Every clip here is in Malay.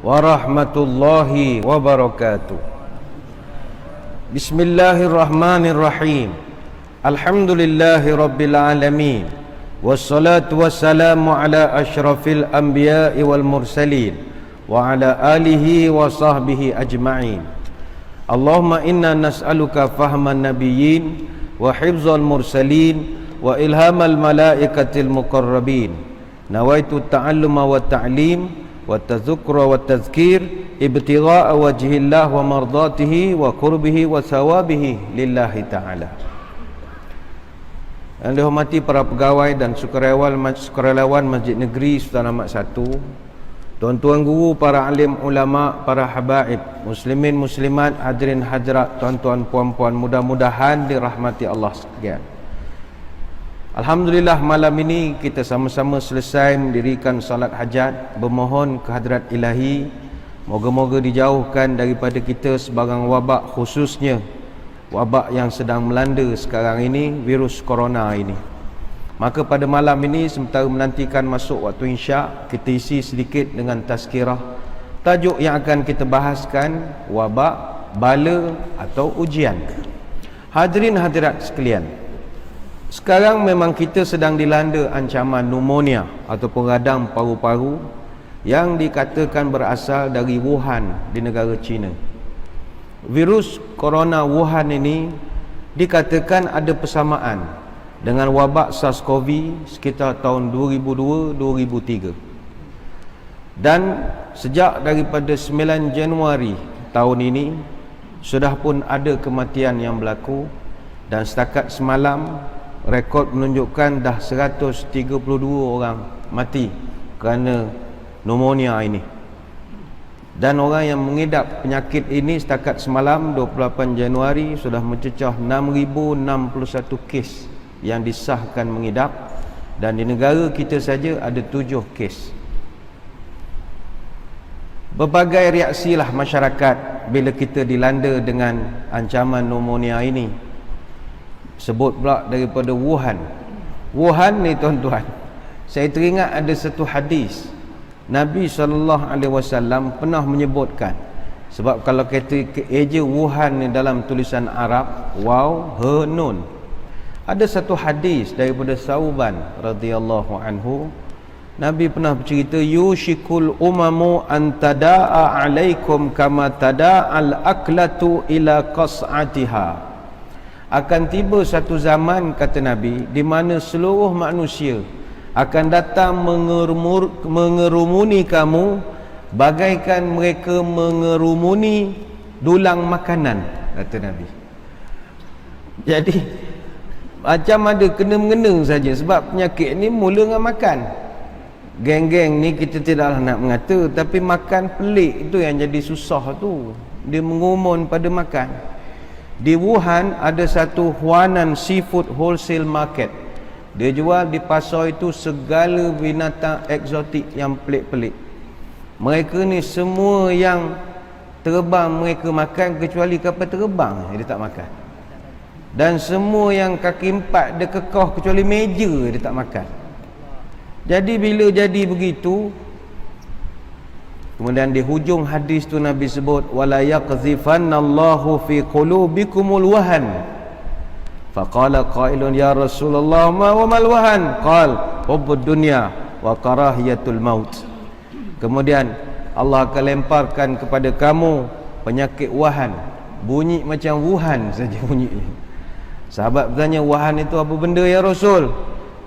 warahmatullahi wabarakatuh. Bismillahirrahmanirrahim. Alhamdulillahi rabbil alamin. Wassalatu wassalamu ala asyrafil anbiya'i wal mursalin wa ala alihi wa sahbihi ajma'in. Allahumma inna nas'aluka fahman nabiyyin wa hifzal mursalin wa ilhamal malaikatil muqarrabin. Nawaitu ta'alluma wa ta'lim wa tadhukra wa tadhkir ibtigha'a wajhillah wa mardatihi wa qurbihi wa thawabihi lillahi ta'ala. Yang dihormati para pegawai dan sukarelawan Masjid Negeri Sultan Ahmad 1, tuan-tuan guru, para alim ulama, para habaib, muslimin muslimat, hadirin hadirat, tuan-tuan puan-puan, mudah-mudahan dirahmati Allah sekalian. Alhamdulillah, malam ini kita sama-sama selesai mendirikan salat hajat, bermohon kehadrat ilahi, moga-moga dijauhkan daripada kita sebarang wabak, khususnya wabak yang sedang melanda sekarang ini, virus corona ini. Maka pada malam ini, sementara menantikan masuk waktu insya', kita isi sedikit dengan tazkirah. Tajuk yang akan kita bahaskan, wabak, bala atau ujian. Hadirin hadirat sekalian, sekarang memang kita sedang dilanda ancaman pneumonia ataupun radang paru-paru yang dikatakan berasal dari Wuhan di negara China. Virus corona Wuhan ini dikatakan ada persamaan dengan wabak SARS-CoV sekitar tahun 2002-2003. Dan sejak daripada 9 Januari tahun ini sudah pun ada kematian yang berlaku, dan setakat semalam rekod menunjukkan dah 132 orang mati kerana pneumonia ini. Dan orang yang mengidap penyakit ini setakat semalam 28 Januari sudah mencecah 6,061 kes yang disahkan mengidap, dan di negara kita saja ada 7 kes. Berbagai reaksilah masyarakat bila kita dilanda dengan ancaman pneumonia ini. Sebut pula daripada Wuhan. Wuhan ni tuan-tuan, saya teringat ada satu hadis Nabi SAW pernah menyebutkan. Sebab kalau kita eja Wuhan ni dalam tulisan Arab, waw, he, nun. Ada satu hadis daripada Sauban radhiyallahu anhu, Nabi pernah bercerita, yushikul umamu an tada'a alaikum kama tada'al aklatu ila qas'atiha. Akan tiba satu zaman, kata Nabi, di mana seluruh manusia akan datang mengerumuni kamu bagaikan mereka mengerumuni dulang makanan, kata Nabi. Jadi macam ada kena-mengena saja, sebab penyakit ni mula dengan makan. Geng-geng ni kita tidaklah nak mengata, tapi makan pelik itu yang jadi susah tu. Dia mengumun pada makan. Di Wuhan ada satu Huanan Seafood Wholesale Market. Dia jual di pasar itu segala binatang eksotik yang pelik-pelik. Mereka ni semua yang terbang mereka makan, kecuali kapal terbang dia tak makan. Dan semua yang kaki empat dia kekeh, kecuali meja dia tak makan. Jadi bila jadi begitu, kemudian di hujung hadis tu Nabi sebut, wala yaqdhifannallahu fi qulubikumul wahan. Faqala qailun ya Rasulullah ma mal wahan? Qal hubbud dunya wa karahiyatul maut. Kemudian Allah akan lemparkan kepada kamu penyakit wahan. Bunyi macam Wuhan saja bunyinya. Sahabat bertanya, Wuhan itu apa benda ya Rasul?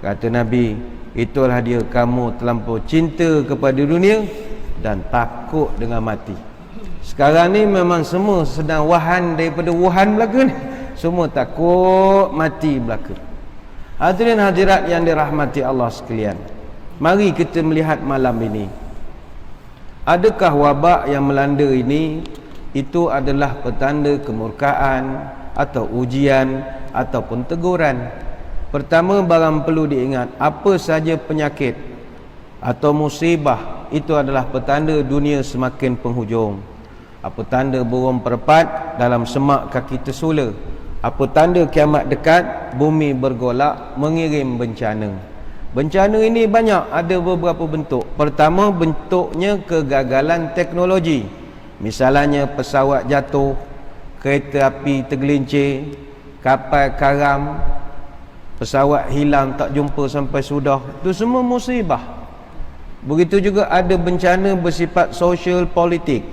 Kata Nabi, itulah dia, kamu terlampau cinta kepada dunia dan takut dengan mati. Sekarang ni memang semua sedang wahan daripada Wuhan belaka ni. Semua takut mati belaka. Hadirin hadirat yang dirahmati Allah sekalian, mari kita melihat malam ini, adakah wabak yang melanda ini itu adalah petanda kemurkaan atau ujian ataupun teguran? Pertama, barang perlu diingat, apa saja penyakit atau musibah itu adalah petanda dunia semakin penghujung. Apa tanda burung perpat dalam semak kaki tersula? Apa tanda kiamat dekat? Bumi bergolak mengirim bencana. Bencana ini banyak, ada beberapa bentuk. Pertama, bentuknya kegagalan teknologi. Misalnya pesawat jatuh, kereta api tergelincir, kapal karam, pesawat hilang tak jumpa sampai sudah. Itu semua musibah. Begitu juga ada bencana bersifat sosial politik,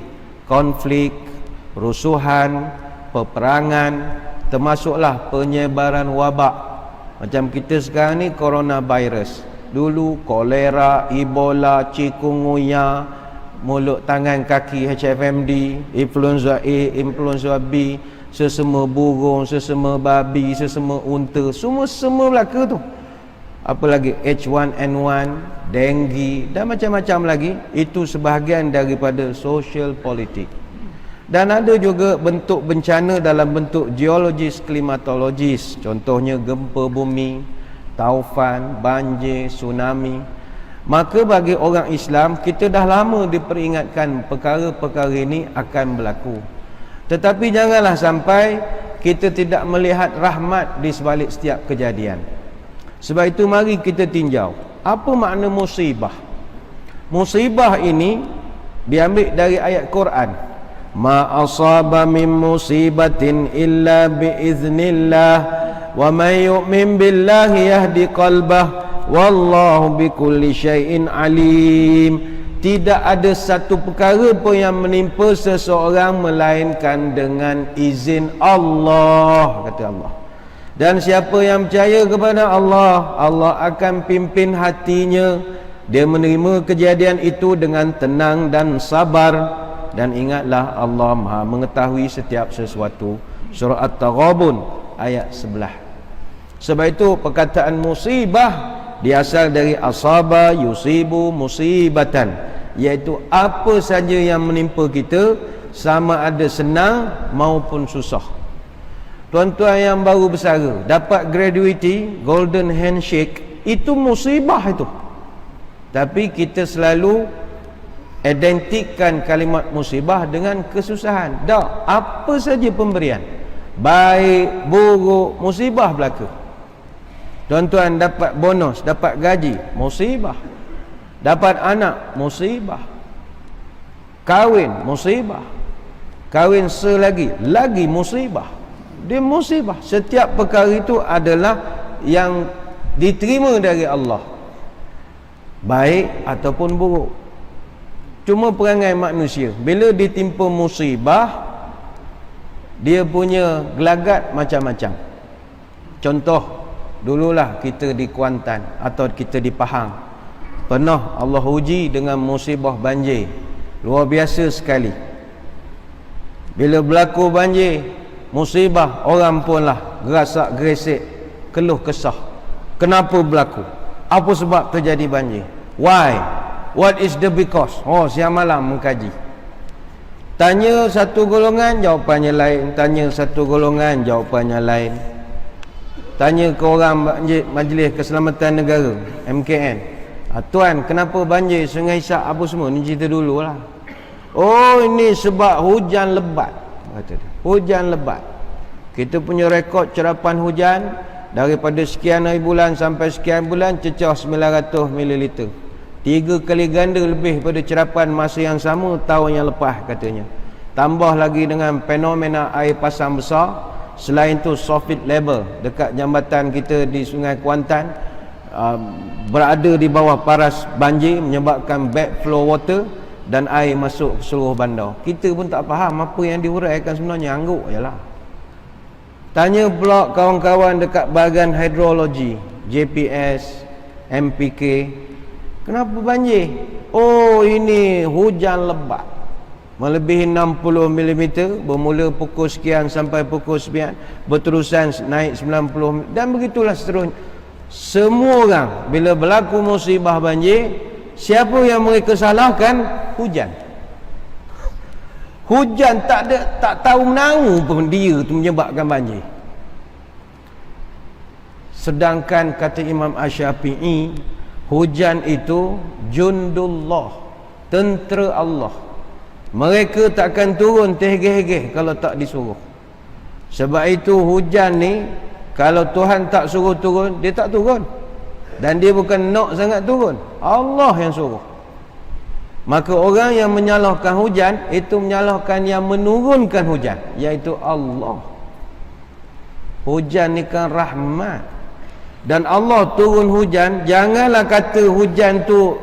konflik, rusuhan, peperangan, termasuklah penyebaran wabak. Macam kita sekarang ni coronavirus. Dulu kolera, Ebola, chikungunya, mulut tangan kaki HFMD, influenza A, influenza B, sesama burung, sesama babi, sesama unta, semua belaka tu. Apa lagi H1N1, denggi dan macam-macam lagi. Itu sebahagian daripada social politik. Dan ada juga bentuk bencana dalam bentuk geologis, klimatologis. Contohnya gempa bumi, taufan, banjir, tsunami. Maka bagi orang Islam, kita dah lama diperingatkan perkara-perkara ini akan berlaku. Tetapi janganlah sampai kita tidak melihat rahmat di sebalik setiap kejadian. Sebab itu mari kita tinjau apa makna musibah. Musibah ini diambil dari ayat Quran. Ma asaba min musibatin illa biiznillah wa may yu'min billahi yahdi qalbah wallahu bikulli syai'in alim. Tidak ada satu perkara pun yang menimpa seseorang melainkan dengan izin Allah, kata Allah. Dan siapa yang percaya kepada Allah, Allah akan pimpin hatinya. Dia menerima kejadian itu dengan tenang dan sabar. Dan ingatlah Allah Maha mengetahui setiap sesuatu. Surah At-Taghabun ayat 11. Sebab itu perkataan musibah diasal dari asaba yusibu musibatan, iaitu apa saja yang menimpa kita, sama ada senang maupun susah. Tuan-tuan yang baru bersara dapat graduity, golden handshake, itu musibah itu. Tapi kita selalu identikkan kalimat musibah dengan kesusahan. Tak, apa saja pemberian, baik, buruk, musibah berlaku. Tuan-tuan dapat bonus, dapat gaji, musibah. Dapat anak, musibah. Kahwin, musibah. Kahwin selagi, lagi musibah. Dia musibah. Setiap perkara itu adalah yang diterima dari Allah, baik ataupun buruk. Cuma perangai manusia, bila ditimpa musibah, dia punya gelagat macam-macam. Contoh, dululah kita di Kuantan atau kita di Pahang, pernah Allah uji dengan musibah banjir. Luar biasa sekali. Bila berlaku banjir, musibah, orang punlah gerasak geresek, keluh kesah. Kenapa berlaku? Apa sebab terjadi banjir? Why? What is the because? Oh, siang malam mengkaji. Tanya satu golongan, jawapannya lain. Tanya satu golongan, jawapannya lain. Tanya ke orang Majlis Keselamatan Negara, MKN. Tuan, kenapa banjir Sungai Sak apa semua? Ni cerita dululah. Oh, ini sebab hujan lebat, kata dia. Hujan lebat. Kita punya rekod cerapan hujan daripada sekian hari bulan sampai sekian bulan cecah 900 ml. 3 kali ganda lebih pada cerapan masa yang sama tahun yang lepas, katanya. Tambah lagi dengan fenomena air pasang besar. Selain itu, soffit level dekat jambatan kita di Sungai Kuantan berada di bawah paras banjir, menyebabkan backflow water dan air masuk ke seluruh bandar. Kita pun tak faham apa yang diuraikan sebenarnya, angguk je lah. Tanya pula kawan-kawan dekat bahagian hidrologi, JPS, MPK, kenapa banjir? Oh, ini hujan lebat melebihi 60 mm, bermula pukul sekian sampai pukul sekian, berterusan naik 90, dan begitulah seterusnya. Semua orang bila berlaku musibah banjir, siapa yang mereka salahkan? Hujan. Hujan tak tahu menangu pun dia tu menyebabkan banjir. Sedangkan kata Imam Asy-Syafi'i, hujan itu jundullah, tentera Allah. Mereka takkan turun terhegeh-hegeh kalau tak disuruh. Sebab itu hujan ni, kalau Tuhan tak suruh turun, dia tak turun. Dan dia bukan nak sangat turun, Allah yang suruh. Maka orang yang menyalahkan hujan, itu menyalahkan yang menurunkan hujan, iaitu Allah. Hujan ni kan rahmat. Dan Allah turun hujan, janganlah kata hujan tu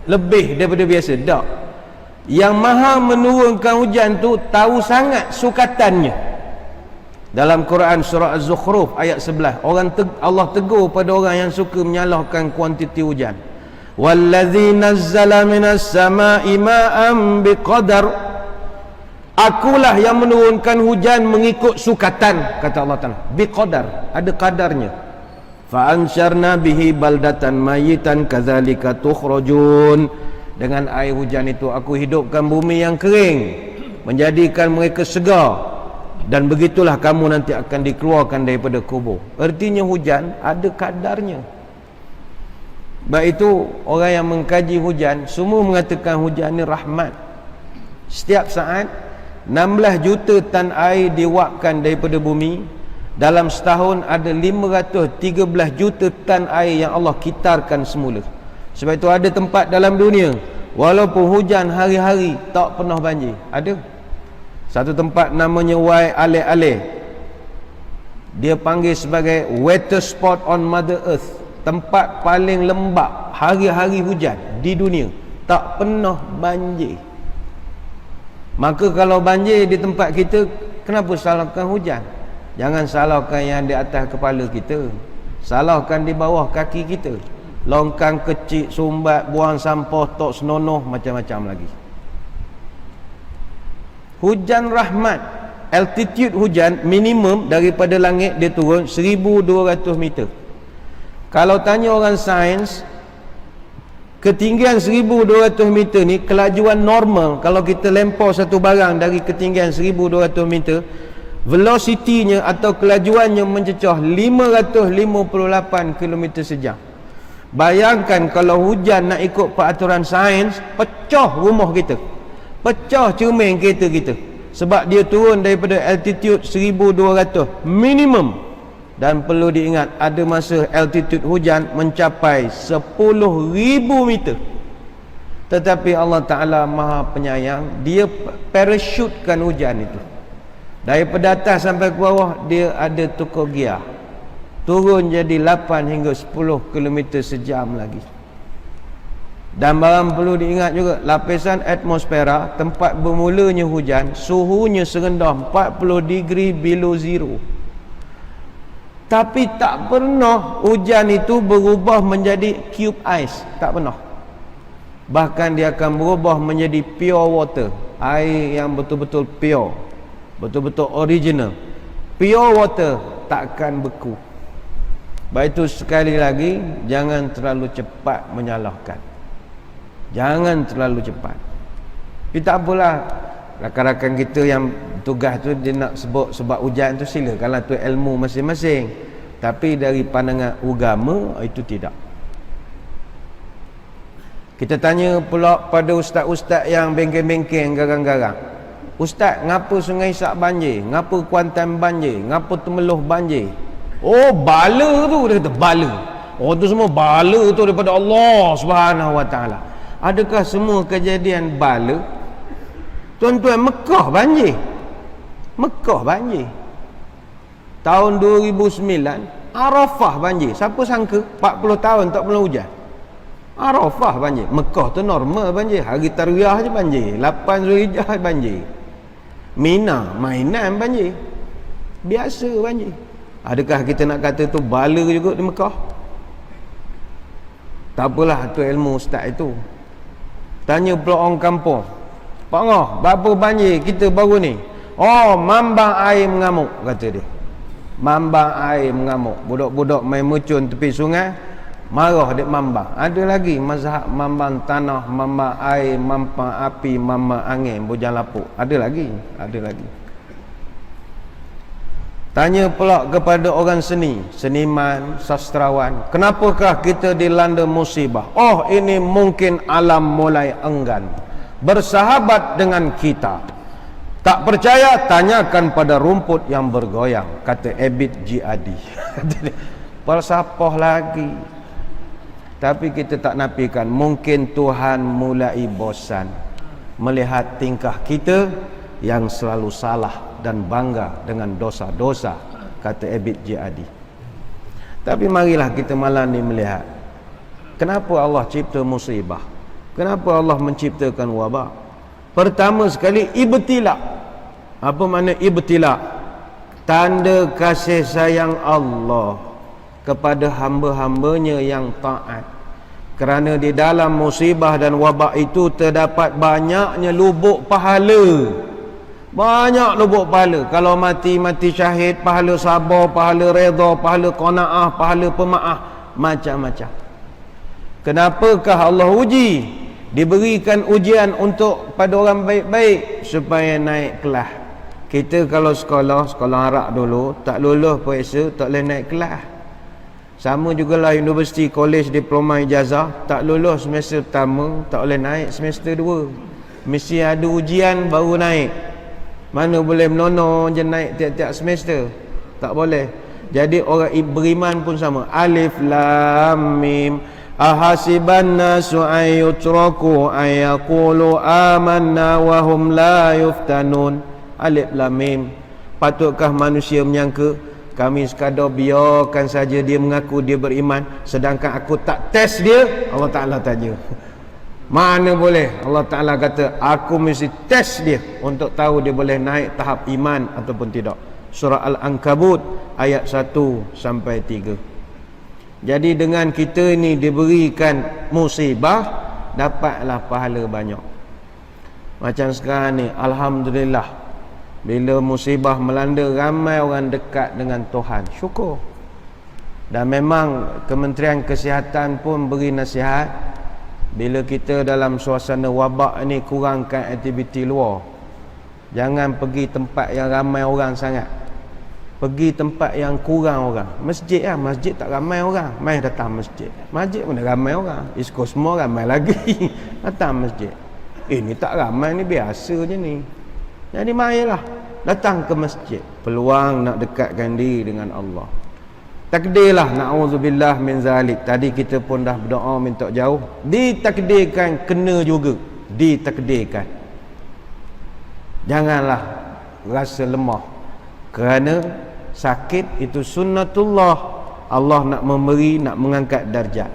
lebih daripada biasa. Tak. Yang maha menurunkan hujan tu tahu sangat sukatannya. Dalam Quran surah Az-Zukhruf ayat 11, Allah tegur pada orang yang suka menyalahkan kuantiti hujan. Wallazi nazzala minas sama'i ma'an biqadar. Akulah yang menurunkan hujan mengikut sukatan, kata Allah Ta'ala. Biqadar, ada kadarnya. Fa ansyarna bihi baldatan mayitan kadzalika tukhrajun. Dengan air hujan itu aku hidupkan bumi yang kering, menjadikan mereka segar, dan begitulah kamu nanti akan dikeluarkan daripada kubur. Artinya hujan ada kadarnya. Sebab itu orang yang mengkaji hujan semua mengatakan hujan ni rahmat. Setiap saat 16 juta tan air diwakkan daripada bumi. Dalam setahun ada 513 juta tan air yang Allah kitarkan semula. Sebab itu ada tempat dalam dunia walaupun hujan hari-hari tak pernah banjir. Ada satu tempat namanya Wai Ale-Ale. Dia panggil sebagai wettest spot on Mother Earth. Tempat paling lembap, hari-hari hujan di dunia, tak pernah banjir. Maka kalau banjir di tempat kita, kenapa salahkan hujan? Jangan salahkan yang di atas kepala kita, salahkan di bawah kaki kita. Longkang kecil, sumbat, buang sampah, tok senonoh, macam-macam lagi. Hujan rahmat. Altitude hujan minimum daripada langit dia turun 1200 meter. Kalau tanya orang sains, ketinggian 1200 meter ni kelajuan normal. Kalau kita lempar satu barang dari ketinggian 1200 meter, velocity-nya atau kelajuannya mencecah 558 km sejam. Bayangkan kalau hujan nak ikut peraturan sains, pecah rumah kita, pecah cermin kereta kita, sebab dia turun daripada altitude 1200 minimum. Dan perlu diingat, ada masa altitude hujan mencapai 10,000 meter. Tetapi Allah Ta'ala Maha Penyayang, dia parachutekan hujan itu. Daripada atas sampai ke bawah, dia ada tukar gear, turun jadi 8 hingga 10 km sejam lagi. Dan barang perlu diingat juga, lapisan atmosfera, tempat bermulanya hujan, suhunya serendah 40 degree below zero. Tapi tak pernah hujan itu berubah menjadi cube ice, tak pernah. Bahkan dia akan berubah menjadi pure water, air yang betul-betul pure, betul-betul original. Pure water takkan beku. Baik itu, sekali lagi, jangan terlalu cepat menyalahkan. Jangan terlalu cepat. Tapi tak apalah, rakan-rakan kita yang tugas tu dia nak sebab hujan tu, silakanlah, tu ilmu masing-masing. Tapi dari pandangan agama itu tidak. Kita tanya pula pada ustaz-ustaz yang bengkeng-bengkeng, garang-garang, ustaz, ngapa Sungai Sak banjir? Ngapa Kuantan banjir? Ngapa Temeloh banjir? Oh, bala tu, dia kata bala. Oh, tu semua bala tu daripada Allah Subhanahu Wa Taala. Adakah semua kejadian bala? Tuan-tuan, Mekah banjir. Mekah banjir. Tahun 2009 Arafah banjir. Siapa sangka 40 tahun tak pernah hujan. Arafah banjir. Mekah tu normal banjir. Hari Tarwiyah je banjir. 8 Zulhijjah banjir. Mina mainan banjir. Biasa banjir. Adakah kita nak kata tu bala juga di Mekah? Tak apalah, tu ilmu ustaz itu. Tanya pula orang kampung, Pak Ngoh, berapa banjir kita baru ni? Oh, mambang air mengamuk, kata dia. Mambang air mengamuk. Budak-budak main mucun tepi sungai, marah dek mambang. Ada lagi mazhab mambang tanah, mambang air, mambang api, mambang angin, bujang lapuk. Ada lagi. Tanya pula kepada orang seni, seniman, sastrawan, kenapakah kita dilanda musibah? Oh, ini mungkin alam mulai enggan bersahabat dengan kita. Tak percaya, tanyakan pada rumput yang bergoyang, kata Abid G. Adi. Falsafah lagi. Tapi kita tak nafikan mungkin Tuhan mulai bosan melihat tingkah kita yang selalu salah dan bangga dengan dosa-dosa, kata Abid J. Adi. Tapi marilah kita malam ni melihat kenapa Allah cipta musibah, kenapa Allah menciptakan wabak. Pertama sekali, ibtila. Apa makna ibtila? Tanda kasih sayang Allah kepada hamba-hambanya yang taat. Kerana di dalam musibah dan wabak itu terdapat banyaknya lubuk pahala. Banyak lubuk pahala. Kalau mati, mati syahid, pahala sabar, pahala redha, pahala qanaah, pahala pemaaf, macam-macam. Kenapakah Allah uji? Diberikan ujian untuk pada orang baik-baik supaya naik kelas. Kita kalau sekolah Arab dulu, tak lulus periksa, tak boleh naik kelas. Sama jugalah universiti, kolej, diploma, ijazah, tak lulus semester pertama, tak boleh naik semester 2. Mesti ada ujian baru naik. Mana boleh menono je naik tiap-tiap semester? Tak boleh. Jadi orang beriman pun sama. Alif lam mim. Ahasiban nasu ay yutraku ay yaqulu amanna wa hum la yuftanun. Alif lam mim. Patutkah manusia menyangka kami sekadar biarkan saja dia mengaku dia beriman, sedangkan aku tak test dia? Allah Ta'ala tanya. Mana boleh? Allah Ta'ala kata aku mesti test dia untuk tahu dia boleh naik tahap iman ataupun tidak. Surah Al-Ankabut ayat 1 sampai 3. Jadi dengan kita ini diberikan musibah, dapatlah pahala banyak. Macam sekarang ni, alhamdulillah, bila musibah melanda, ramai orang dekat dengan Tuhan. Syukur. Dan memang Kementerian Kesihatan pun beri nasihat, bila kita dalam suasana wabak ni, kurangkan aktiviti luar. Jangan pergi tempat yang ramai orang sangat. Pergi tempat yang kurang orang. Masjid lah, masjid tak ramai orang, mai datang masjid. Masjid pun dah ramai orang, East Coast semua ramai lagi. Datang masjid. Ni tak ramai, ni biasa je ni. Jadi marilah datang ke masjid. Peluang nak dekatkan diri dengan Allah. Takdirlah, na'udzubillah min zalik. Tadi kita pun dah berdoa minta jauh. Ditakdirkan, kena juga ditakdirkan. Janganlah rasa lemah. Kerana sakit itu sunnatullah. Allah nak memberi, nak mengangkat darjat.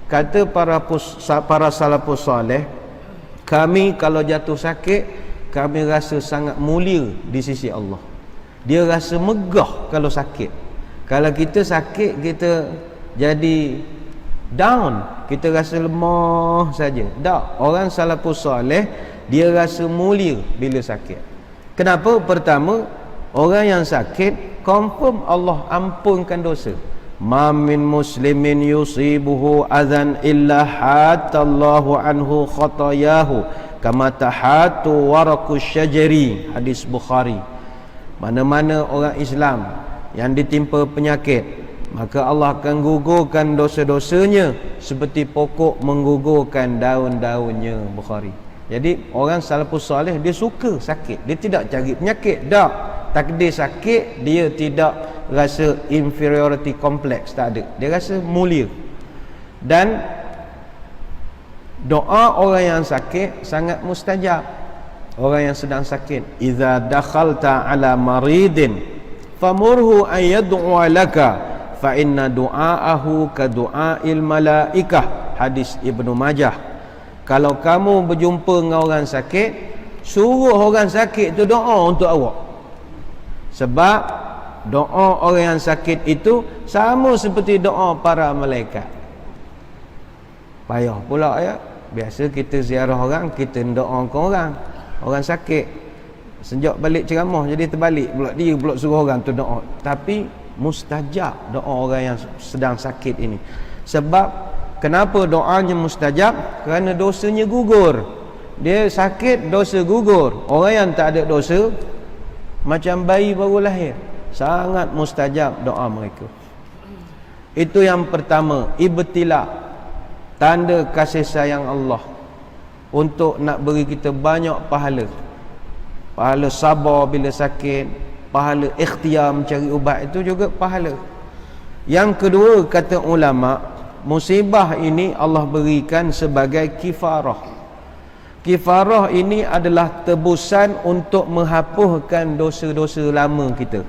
Kata para salafus saleh, kami kalau jatuh sakit, kami rasa sangat mulia di sisi Allah. Dia rasa megah kalau sakit. Kalau kita sakit, kita jadi down, kita rasa lemah saja. Tak, orang salafus saleh dia rasa mulia bila sakit. Kenapa? Pertama, orang yang sakit confirm Allah ampunkan dosa. Ma min muslimin yusibuhu adhan illa hatallahu anhu khatayahu kama tahatu warakus syajari. Hadis Bukhari. Mana-mana orang Islam yang ditimpa penyakit, maka Allah akan gugurkan dosa-dosanya seperti pokok menggugurkan daun-daunnya. Bukhari. Jadi orang salafus saleh dia suka sakit, dia tidak cari penyakit. Tak, takdir sakit dia tidak rasa inferiority complex, tak ada. Dia rasa mulia. Dan doa orang yang sakit sangat mustajab. Orang yang sedang sakit, idza dakhalta ala maridin famurhu ayyad'u laka fa inna du'aahu ka du'ail malaikah. Hadis Ibnu Majah. Kalau kamu berjumpa dengan orang sakit, suruh orang sakit tu doa untuk awak. Sebab doa orang yang sakit itu sama seperti doa para malaikat. Payah pula ya. Biasa kita ziarah orang, kita doakan orang sakit. Sejak balik ceramah jadi terbalik pula, dia pula suruh orang tu doa. Tapi mustajab doa orang yang sedang sakit ini. Sebab kenapa doanya mustajab? Kerana dosanya gugur. Dia sakit, dosa gugur. Orang yang tak ada dosa macam bayi baru lahir. Sangat mustajab doa mereka. Itu yang pertama, ibtila. Tanda kasih sayang Allah untuk nak beri kita banyak pahala. Pahala sabar bila sakit, pahala ikhtiar mencari ubat, itu juga pahala. Yang kedua, kata ulama, Musibah ini Allah berikan sebagai kifarah. Kifarah ini adalah tebusan untuk menghapuskan dosa-dosa lama kita.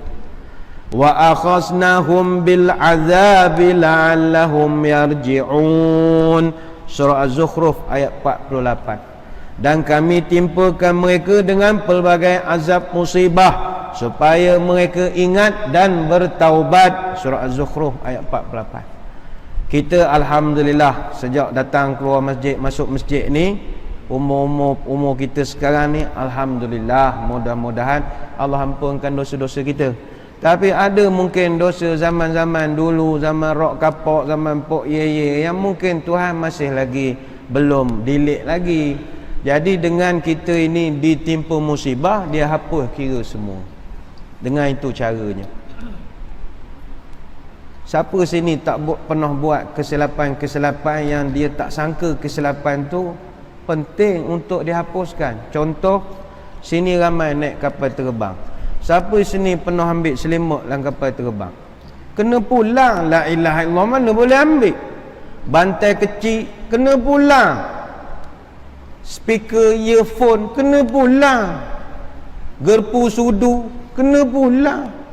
Wa akhasnahum bil azabi la'allahum yarji'un. Surah Az-Zukhruf ayat 48. Dan kami timpakan mereka dengan pelbagai azab musibah supaya mereka ingat dan bertaubat. Surah Az-Zukhruf ayat 48. Kita alhamdulillah sejak datang keluar masjid, masuk masjid ni, umur kita sekarang ni alhamdulillah, mudah-mudahan Allah ampunkan dosa-dosa kita. Tapi ada mungkin dosa zaman-zaman dulu, zaman rok kapok, zaman pok ye yang mungkin Tuhan masih lagi belum delete lagi. Jadi dengan kita ini ditimpa musibah, dia hapus kira semua. Dengan itu caranya. Siapa sini tak pernah buat kesilapan-kesilapan yang dia tak sangka kesilapan tu penting untuk dihapuskan. Contoh, sini ramai naik kapal terbang. Siapa sini pernah ambil selimut dalam kapal terbang? Kena pulang. La ilaha illallah, mana boleh ambil? Bantai kecil kena pulang. Speaker earphone kena pulang. Gerpu sudu kena pulang.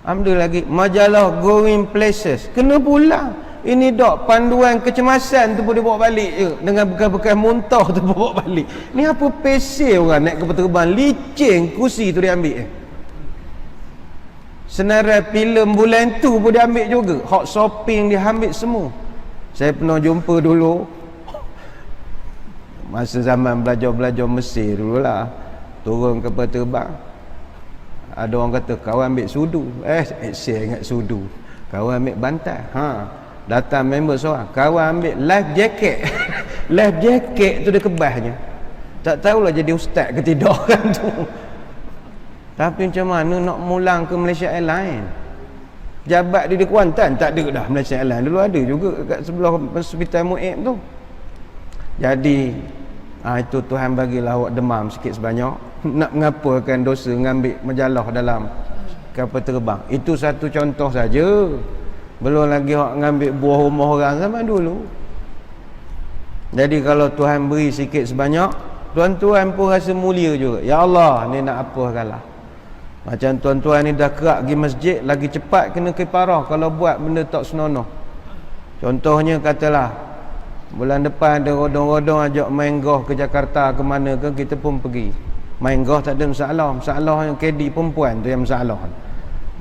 Alhamdulillah lagi majalah Going Places kena pulang. Ini dok panduan kecemasan tu pun dia bawa balik je. Dengan bekas-bekas muntah tu bawa balik. Ni apa pesel orang naik kapal terbang, licin kursi tu dia ambil. Senarai filem bulan tu pun dia ambil juga. Hot shopping dia ambil semua. Saya pernah jumpa dulu masa zaman belajar Mesir dululah, turun kapal terbang. Ada orang kata kawan ambil sudu. Saya ingat sudu. Kawan ambil bantai. Datang member seorang, kawan ambil life jacket. Life jacket tu dia kebasnya. Tak tahulah jadi ustaz ke tidak kan tu. Tapi macam mana nak mulang ke Malaysia Airlines? Jabat dia di Kuantan tak ada dah Malaysia Airlines. Dulu ada juga kat sebelah hospital Muib tu. Jadi itu Tuhan bagilah awak demam sikit sebanyak. Nak mengapakan dosa mengambil majalah dalam kapal terbang. Itu satu contoh saja. Belum lagi orang ngambil buah rumah orang zaman dulu. Jadi kalau Tuhan beri sikit sebanyak, tuan-tuan pun rasa mulia juga. Ya Allah, ni nak apakanlah. Macam tuan-tuan ni dah kerak pergi masjid, lagi cepat kena kifarah kalau buat benda tak senonoh. Contohnya katalah bulan depan ada rodong-rodong ajak main golf ke Jakarta ke mana ke, kita pun pergi. Main golf tak ada masalah. Masalah yang KD perempuan tu yang masalah.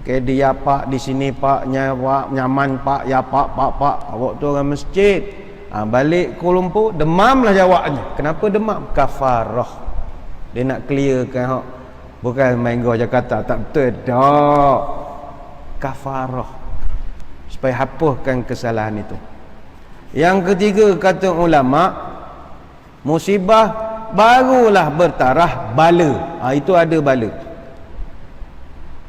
KD ya pak, di sini pak, nyaman pak, ya pak. Awak tu orang masjid. Balik Kuala Lumpur, demam lah jawabnya. Kenapa demam? Kafarah. Dia nak clearkan. Bukan main golf Jakarta, tak betul. Tak. Kafarah. Supaya hapuskan kesalahan itu. Yang ketiga kata ulama, musibah barulah bertaraf bala. Itu ada bala.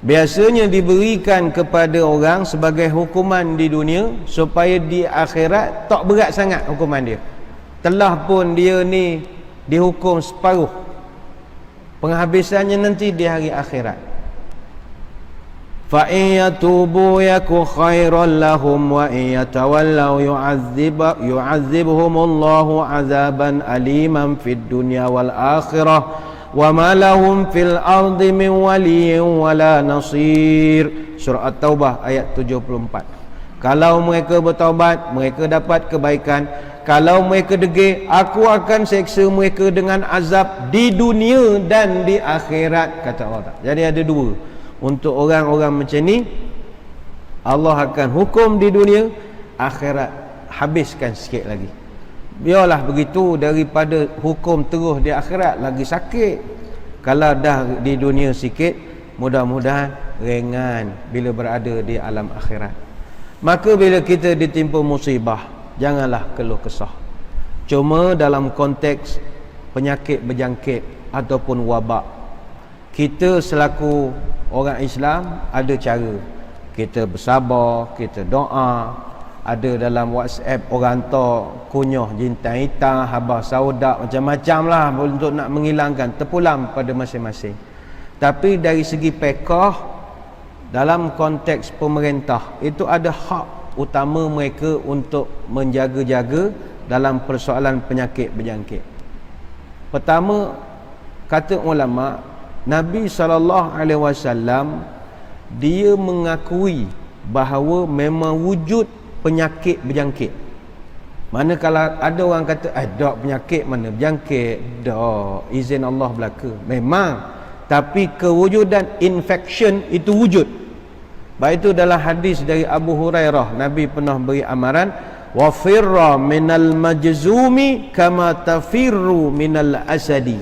Biasanya diberikan kepada orang sebagai hukuman di dunia supaya di akhirat tak berat sangat hukuman dia. Telah pun dia ni dihukum separuh, penghabisannya nanti di hari akhirat. Fa in yatubu yaku khairan lahum wa in yatawallaw yu'adzibhumullahu 'adzaban aliman fid dunya wal akhirah wa ma lahum fil ardi min waliyyin wala nasir. Surah At-Taubah ayat 74. Kalau mereka bertaubat, mereka dapat kebaikan. Kalau mereka degil, aku akan seksa mereka dengan azab di dunia dan di akhirat, kata Allah. Jadi ada dua. Untuk orang-orang macam ni, Allah akan hukum di dunia, akhirat habiskan sikit lagi. Biarlah begitu, daripada hukum terus di akhirat lagi sakit. Kalau dah di dunia sikit, mudah-mudahan ringan bila berada di alam akhirat. Maka bila kita ditimpa musibah, janganlah keluh kesah. Cuma dalam konteks penyakit berjangkit ataupun wabak, kita selaku orang Islam ada cara. Kita bersabar, kita doa. Ada dalam WhatsApp orang hantar kunyah jintan hitam, habah saudak, macam-macam lah untuk nak menghilangkan, terpulang pada masing-masing. Tapi dari segi pekah, dalam konteks pemerintah itu ada hak utama mereka untuk menjaga-jaga dalam persoalan penyakit berjangkit. Pertama, kata ulama, Nabi SAW dia mengakui bahawa memang wujud penyakit berjangkit. Mana kalau ada orang kata tak penyakit mana berjangkit, dak, izin Allah berlaku. Memang, tapi kewujudan infection itu wujud. Baik itu dalam hadis dari Abu Hurairah, Nabi pernah beri amaran, wa firra minal majzumi kama tafirru minal asadi.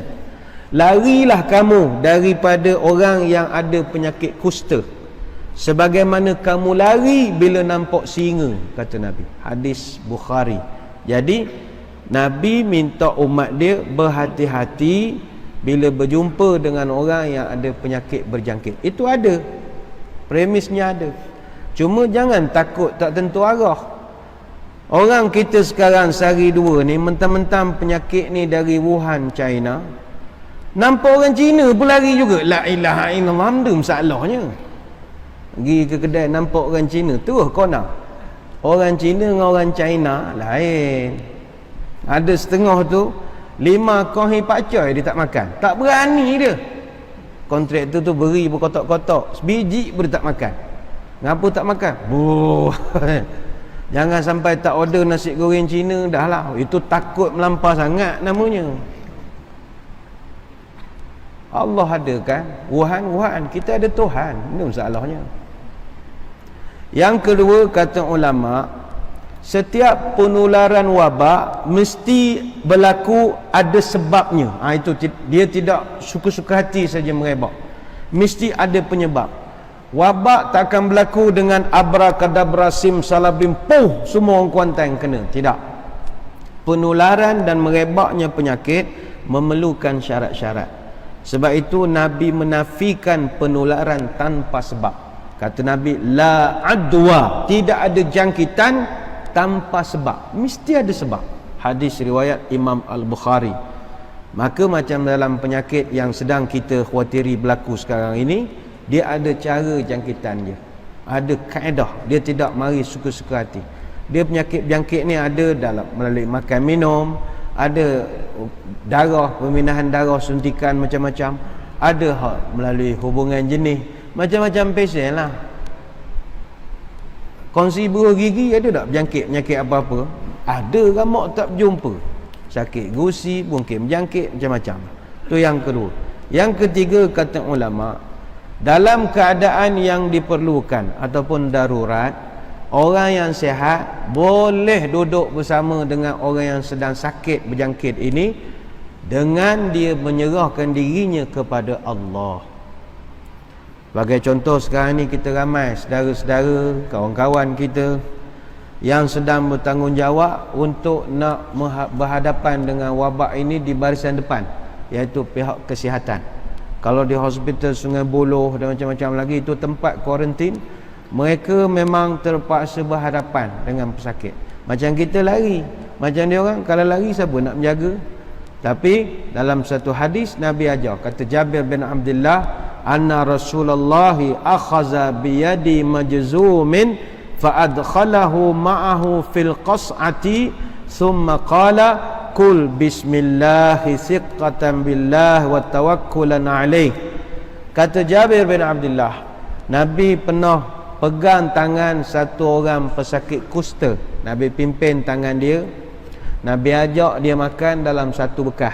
Larilah kamu daripada orang yang ada penyakit kusta sebagaimana kamu lari bila nampak singa, kata Nabi. Hadis Bukhari. Jadi Nabi minta umat dia berhati-hati bila berjumpa dengan orang yang ada penyakit berjangkit. Itu ada, premisnya ada. Cuma jangan takut tak tentu arah. Orang kita sekarang sehari dua ni mentang-mentang penyakit ni dari Wuhan, China, nampak orang Cina pun lari juga. La ilaha illallah, ada masalahnya. Pergi ke kedai nampak orang Cina, terus kona. Orang Cina dengan orang China lain. Ada setengah tu 5 kohi pakcoy dia tak makan. Tak berani dia. Kontraktor tu beri berkotak-kotak, sebiji pun dia tak makan. Ngapa tak makan? Jangan sampai tak order nasi goreng Cina dah lah. Itu takut melampau sangat namanya. Allah ada kan? Wuhan, kita ada Tuhan. Ini masalahnya. Yang kedua, kata ulama, setiap penularan wabak mesti berlaku ada sebabnya. Itu dia tidak suka-suka hati saja merebak. Mesti ada penyebab. Wabak tak akan berlaku dengan abrakadabra simsalabim semua orang Kuantan kena. Tidak. Penularan dan merebaknya penyakit memerlukan syarat-syarat. Sebab itu Nabi menafikan penularan tanpa sebab. Kata Nabi, la adwa, tidak ada jangkitan tanpa sebab. Mesti ada sebab. Hadis riwayat Imam Al-Bukhari. Maka macam dalam penyakit yang sedang kita khawatiri berlaku sekarang ini, dia ada cara jangkitan dia. Ada kaedah. Dia tidak mari suka-suka hati. Dia penyakit jangkit ni ada dalam melalui makan minum, ada darah, pemindahan darah, suntikan macam-macam, ada melalui hubungan jenis, macam-macam pesen lah. Kongsi buah gigi ada tak penyakit apa-apa? Ada, ramak tak berjumpa. Sakit gusi, mungkin berjangkit, macam-macam. Itu yang kedua. Yang ketiga, kata ulama, dalam keadaan yang diperlukan ataupun darurat, orang yang sihat boleh duduk bersama dengan orang yang sedang sakit berjangkit ini dengan dia menyerahkan dirinya kepada Allah. Sebagai contoh, sekarang ni kita ramai saudara-saudara, kawan-kawan kita yang sedang bertanggungjawab untuk nak berhadapan dengan wabak ini di barisan depan, iaitu pihak kesihatan. Kalau di hospital Sungai Buloh dan macam-macam lagi, itu tempat kuarantin, mereka memang terpaksa berhadapan dengan pesakit. Macam kita lari, macam dia orang, kalau lari siapa nak menjaga? Tapi dalam satu hadis Nabi ajar, kata Jabir bin Abdullah, anna Rasulullah akhaza biyadi majzumin fa'adkhalahu ma'ahu fil qas'ati thumma qala kul bismillahi siqqatan billah wa tawakkulan alaih. Kata Jabir bin Abdullah, Nabi pernah pegang tangan satu orang pesakit kusta. Nabi pimpin tangan dia, Nabi ajak dia makan dalam satu bekah.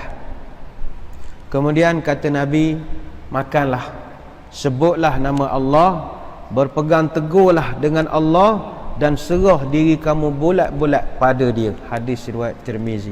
Kemudian kata Nabi, makanlah, sebutlah nama Allah, berpegang teguhlah dengan Allah dan serah diri kamu bulat-bulat pada dia. Hadis riwayat Tirmizi.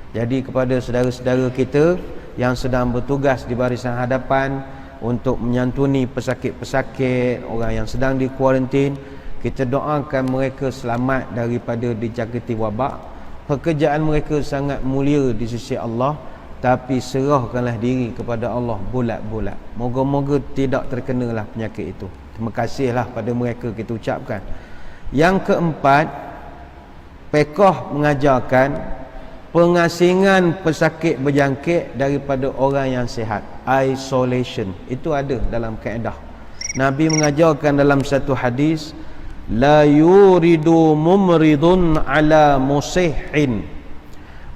Jadi kepada saudara-saudara kita yang sedang bertugas di barisan hadapan untuk menyantuni pesakit-pesakit, orang yang sedang di kuarantin, kita doakan mereka selamat daripada dijangkiti wabak. Pekerjaan mereka sangat mulia di sisi Allah, tapi serahkanlah diri kepada Allah bulat-bulat. Moga-moga tidak terkenalah penyakit itu. Terima kasihlah pada mereka kita ucapkan. Yang keempat, fiqh mengajarkan pengasingan pesakit berjangkit daripada orang yang sihat. Isolation. Itu ada dalam kaedah. Nabi mengajarkan dalam satu hadis, la yuridu mumridun ala musihhin.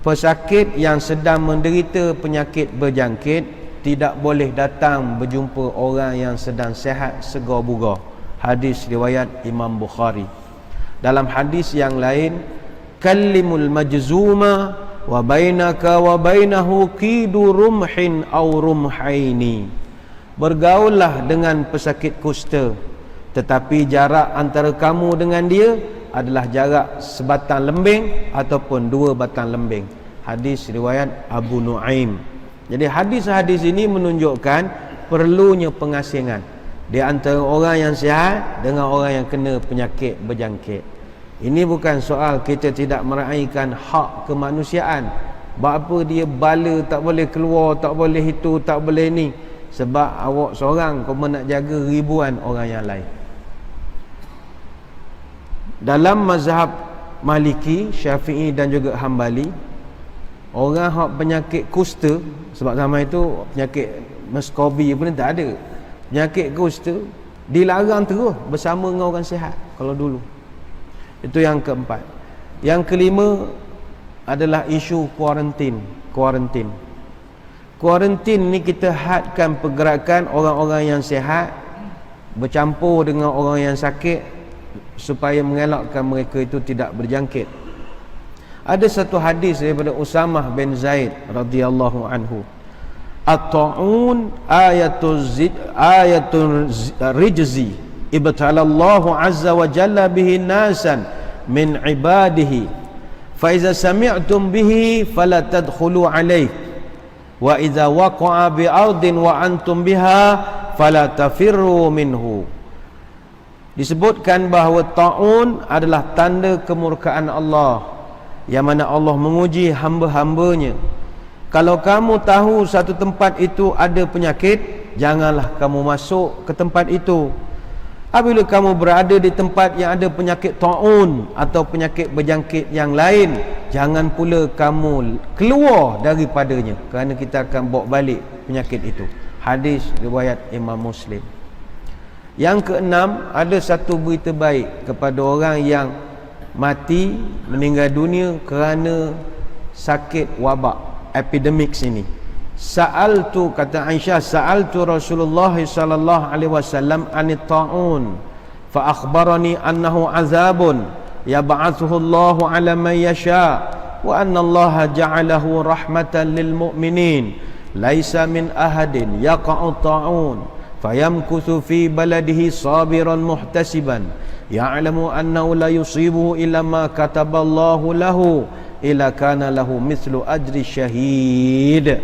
Pesakit yang sedang menderita penyakit berjangkit tidak boleh datang berjumpa orang yang sedang sihat segar bugar. Hadis riwayat Imam Bukhari. Dalam hadis yang lain, kallimul majzuma wa bainaka wa bainahu qidu rumhin aw rumhaini. Bergaullah dengan pesakit kusta, tetapi jarak antara kamu dengan dia adalah jarak sebatang lembing ataupun dua batang lembing. Hadis riwayat Abu Nuaim. Jadi hadis-hadis ini menunjukkan perlunya pengasingan di antara orang yang sihat dengan orang yang kena penyakit berjangkit. Ini bukan soal kita tidak meraihkan hak kemanusiaan. Apa dia bala tak boleh keluar, tak boleh itu, tak boleh ni. Sebab awak seorang kau nak jaga ribuan orang yang lain. Dalam mazhab Maliki, Syafi'i dan juga Hambali, orang hak penyakit kusta, sebab zaman itu penyakit meskobi pun tak ada. Penyakit kusta dilarang terus bersama dengan orang sihat kalau dulu. Itu yang keempat. Yang kelima adalah isu kuarantin. Kuarantin ni kita hadkan pergerakan orang-orang yang sihat bercampur dengan orang yang sakit supaya mengelakkan mereka itu tidak berjangkit. Ada satu hadis daripada Usamah bin Zaid radhiyallahu anhu. At-ta'un ayatul rijzi ibtalallahu azza wa jalla bihi nasan min ibadihi fa iza sami'tum bihi fala tadkhulu alayhi wa iza waqa'a bi ardin wa antum biha fala tafirru minhu. Disebutkan bahawa ta'un adalah tanda kemurkaan Allah, yang mana Allah menguji hamba-hambanya. Kalau kamu tahu satu tempat itu ada penyakit, janganlah kamu masuk ke tempat itu. Apabila kamu berada di tempat yang ada penyakit ta'un atau penyakit berjangkit yang lain, jangan pula kamu keluar daripadanya, kerana kita akan bawa balik penyakit itu. Hadis riwayat Imam Muslim. Yang keenam, ada satu berita baik kepada orang yang mati, meninggal dunia kerana sakit wabak, epidemik sini. Kata Aisyah, sa'altu Rasulullah sallallahu alaihi wasallam anit ta'un fa akhbarani annahu azabun yab'athuhu Allah ala man yasha wa anna Allah ja'alahu rahmatan lil mu'minin laisa min ahadin yaqa'u ta'un fayamkuthu fi baladihi sabiran muhtasiban ya'lamu annahu la yusibuhu illa ma kataballahu lahu illa kana lahu mithlu ajri syahid.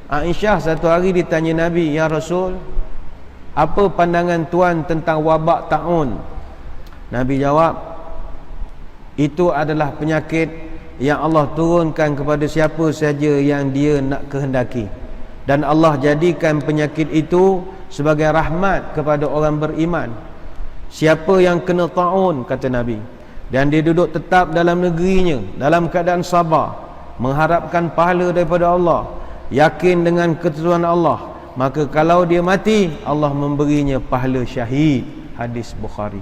Aisyah satu hari ditanya Nabi, ya Rasul, apa pandangan tuan tentang wabak ta'un? Nabi jawab, itu adalah penyakit yang Allah turunkan kepada siapa saja yang dia nak kehendaki, dan Allah jadikan penyakit itu sebagai rahmat kepada orang beriman. Siapa yang kena ta'un, kata Nabi, dan dia duduk tetap dalam negerinya dalam keadaan sabar, mengharapkan pahala daripada Allah, yakin dengan ketentuan Allah, maka kalau dia mati, Allah memberinya pahala syahid. Hadis Bukhari.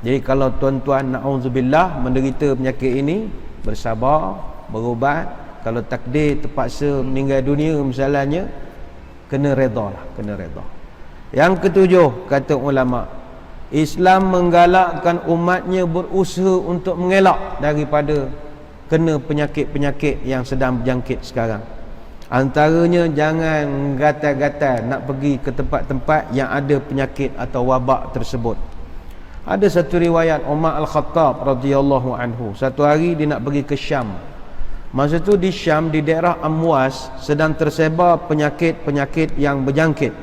Jadi kalau tuan-tuan na'udzubillah menderita penyakit ini, bersabar, berubat. Kalau takdir terpaksa meninggal dunia misalnya, kena redha lah, kena redha. Yang ketujuh, kata ulama, Islam menggalakkan umatnya berusaha untuk mengelak daripada kena penyakit-penyakit yang sedang berjangkit sekarang. Antaranya, jangan gatal-gatal nak pergi ke tempat-tempat yang ada penyakit atau wabak tersebut. Ada satu riwayat Umar Al-Khattab radhiyallahu anhu, satu hari dia nak pergi ke Syam. Masa tu di Syam, di daerah Amwas, sedang tersebar penyakit-penyakit yang berjangkit.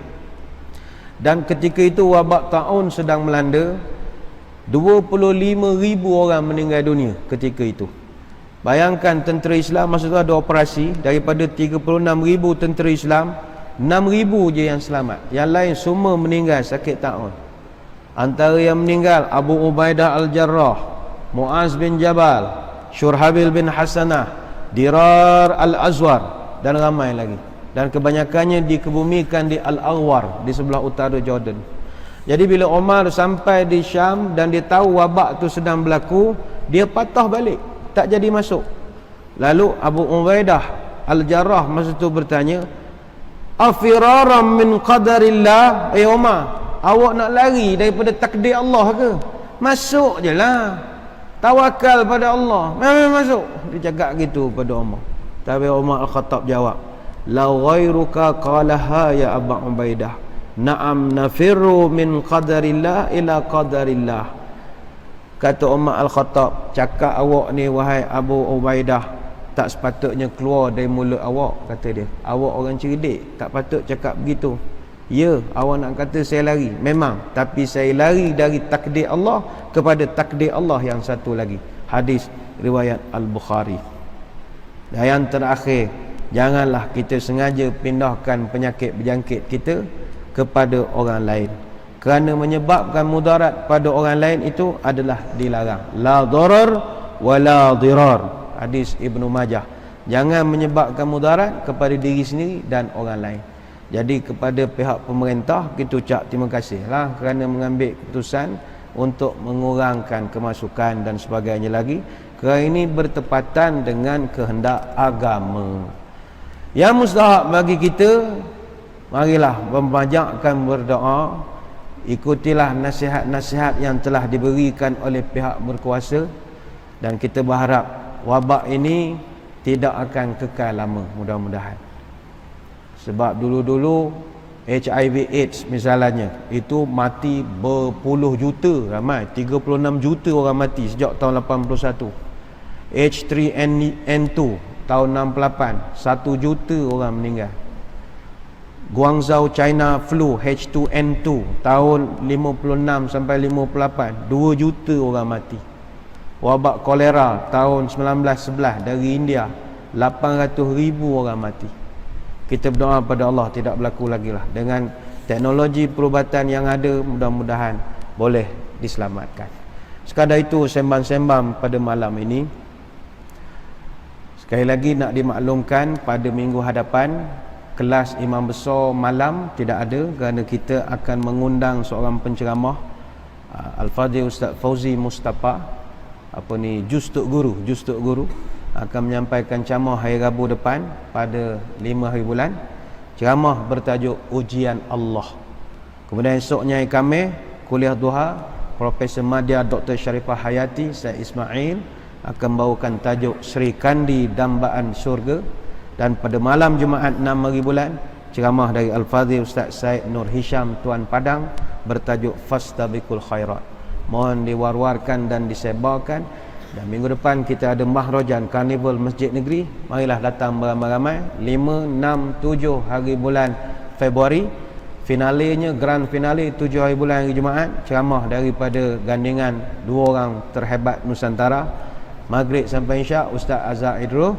Dan ketika itu wabak ta'un sedang melanda. 25,000 orang meninggal dunia ketika itu. Bayangkan tentera Islam masa tu ada operasi, daripada 36,000 tentera Islam, 6,000 je yang selamat, yang lain semua meninggal sakit ta'un. Antara yang meninggal Abu Ubaidah Al-Jarrah, Muaz bin Jabal, Syurhabil bin Hasanah, Dirar Al-Azwar, dan ramai lagi. Dan kebanyakannya dikebumikan di Al-Aghwar, di sebelah utara Jordan. Jadi bila Umar sampai di Syam dan dia tahu wabak tu sedang berlaku, dia patah balik, tak jadi masuk. Lalu Abu Ubaidah Al-Jarrah masa tu bertanya, afiraram min qadarillah, Umar, awak nak lari daripada takdir Allah ke? Masuk je lah, tawakal pada Allah, memang masuk. Dia cakap gitu pada Umar. Tapi Umar Al-Khattab jawab, la ghairuka qalaha ya Abu Ubaidah, na'am nafirru min qadarillah ila qadarillah. Kata Umar Al-Khattab, cakap awak ni wahai Abu Ubaidah tak sepatutnya keluar dari mulut awak, kata dia. Awak orang cerdik, tak patut cakap begitu. Ya, awak nak kata saya lari, memang, tapi saya lari dari takdir Allah kepada takdir Allah yang satu lagi. Hadis riwayat Al-Bukhari. Dan yang terakhir, janganlah kita sengaja pindahkan penyakit berjangkit kita kepada orang lain, kerana menyebabkan mudarat pada orang lain itu adalah dilarang. La darar wa la dirar. Hadis Ibnu Majah. Jangan menyebabkan mudarat kepada diri sendiri dan orang lain. Jadi kepada pihak pemerintah kita ucap terima kasihlah kerana mengambil keputusan untuk mengurangkan kemasukan dan sebagainya lagi, kerana ini bertepatan dengan kehendak agama. Yang mustahak bagi kita, marilah membanyakkan berdoa, ikutilah nasihat-nasihat yang telah diberikan oleh pihak berkuasa, dan kita berharap wabak ini tidak akan kekal lama, mudah-mudahan. Sebab dulu-dulu HIV AIDS misalnya, itu mati berpuluh juta, ramai 36 juta orang mati sejak tahun 81. H3N2 tahun 68, 1 juta orang meninggal. Guangzhou China flu H2N2 tahun 56 sampai 58, 2 juta orang mati. Wabak kolera tahun 1911 dari India, 800,000 orang mati. Kita berdoa pada Allah tidak berlaku lagi lah. Dengan teknologi perubatan yang ada, mudah-mudahan boleh diselamatkan. Sekadar itu sembang-sembang pada malam ini. Sekali lagi nak dimaklumkan, pada minggu hadapan kelas imam besar malam tidak ada, kerana kita akan mengundang seorang penceramah, Al-Fadhil Ustaz Fauzi Mustafa, Juz Tok Guru akan menyampaikan ceramah hari Rabu depan pada 5 hari bulan. Ceramah bertajuk Ujian Allah. Kemudian esoknya hari Khamis kuliah duha, Profesor Madya Dr. Sharifah Hayati Syed Ismail akan bawakan tajuk Sri Kandi Dambaan Syurga. Dan pada malam Jumaat 6 hari bulan, ceramah dari Al-Fadhil Ustaz Syed Nur Hisham Tuan Padang bertajuk Fastabiqul Khairat. Mohon diwar-warkan dan disebarkan. Dan minggu depan kita ada Mahrajan Karnival Masjid Negeri. Marilah datang beramai-ramai 5, 6, 7 hari bulan Februari. Finalenya, grand finale 7 hari bulan hari Jumaat. Ceramah daripada gandingan 2 orang terhebat Nusantara. Maghrib sampai Isyak Ustaz Azhar Idrus.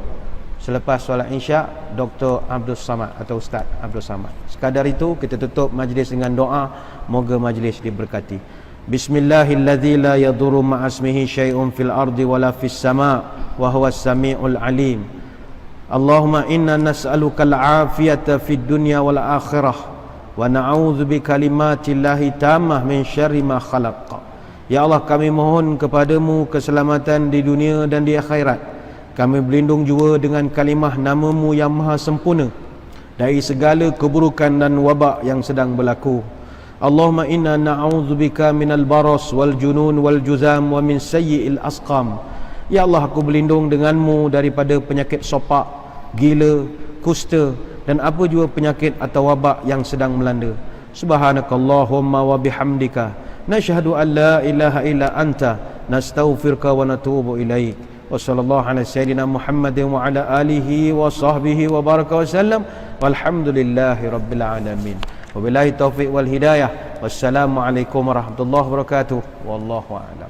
Selepas solat Isyak Dr. Abdul Samad atau Ustaz Abdul Samad. Sekadar itu kita tutup majlis dengan doa, moga majlis diberkati. Bismillahilladzi la yadurru ma'asmihi syai'un fil ardi wala fis sama' wa huwas sami'ul alim. Allahumma inna nas'aluka al-'afiyata fid dunya wal akhirah wa na'udzu bi kalimatillahi tammah min syarri ma khalaq. Ya Allah, kami mohon kepadamu keselamatan di dunia dan di akhirat. Kami berlindung juga dengan kalimah namamu yang maha sempurna dari segala keburukan dan wabak yang sedang berlaku. Allahumma inna na'udzubika minal baras wal junun wal juzam wa min sayyi'il asqam. Ya Allah, aku berlindung denganmu daripada penyakit sopak, gila, kusta dan apa jua penyakit atau wabak yang sedang melanda. Subhanakallahumma wa bihamdika nashhadu an la ilaha illa anta nastaghfiruka wa natubu ilaik. Wa sallallahu ala sayyidina Muhammadin wa ala alihi wa sahbihi wa baraka wa sallam. Walhamdulillahi rabbil alamin. Wabillahi taufiq wal hidayah. Wassalamualaikum warahmatullahi wabarakatuh. Wallahu a'lam.